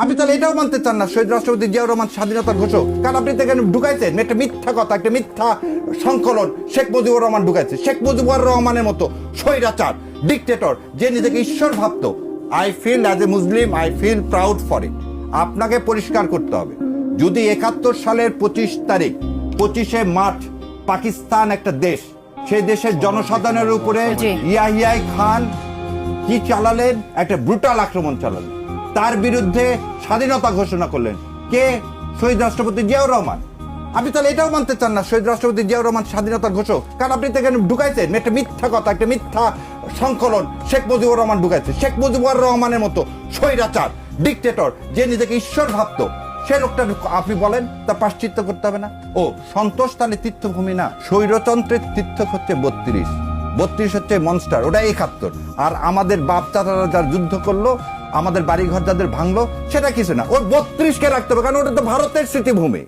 আপনি তাহলে এটাও মানতে চান না শহীদ রাষ্ট্রপতি জিয়াউর রহমান স্বাধীনতার ঘোষক? কারণ আপনি এখানে ঢুকাইছেন একটা মিথ্যা কথা, একটা মিথ্যা সংকলন। শেখ মুজিবুর রহমান ঢুকাইছে। শেখ মুজিবুর রহমানের মতো স্বৈরাচার, ডিকটেটর, যে নিজেকে ঈশ্বর ভাবত। I feel as a Muslim, I feel proud for it. আপনাকে পরিষ্কার করতে হবে, যদি ৭১ সালের ২৫ তারিখ, ২৫শে মার্চ পাকিস্তান একটা দেশ, সেই দেশের জনসাধারণের উপরে ইয়াহিয়া খান কি চালালেন? একটা ব্রুটাল আক্রমণ চালালেন। তার বিরুদ্ধে স্বাধীনতা ঘোষণা করলেন কে? শহীদ রাষ্ট্রপতি জিয়াউর রহমান। আপনি তাহলে এটাও মানতে চান না শহীদ রাষ্ট্রপতি জিয়াউর রহমান স্বাধীনতার ঘোষক? কারণ আপনি এখানে ঢুকাইছেন একটা মিথ্যা কথা, একটা মিথ্যা সংকলন। শেখ মুজিবুর রহমান ঢুকাইছে। শেখ মুজিবুর রহমানের মতো স্বৈরাচার, ডিকটেটর, যে নিজেকে ঈশ্বর ভাবত, সে লোকটা আপনি বলেন তার প্রায়শ্চিত্ত করতে হবে না? ও সন্তোষ তাহলে তীর্থভূমি না? স্বৈরতন্ত্রের তীর্থ হচ্ছে ৩২ হচ্ছে মনস্টার, ওটা ৭১। আর আমাদের বাপ চাচারা যার যুদ্ধ করলো, আমাদের বাড়িঘর যাদের ভাঙলো, সেটা কিছু না। ওর ৩২কে রাখতে হবে, কারণ ওটা তো ভারতের স্মৃতিভূমি।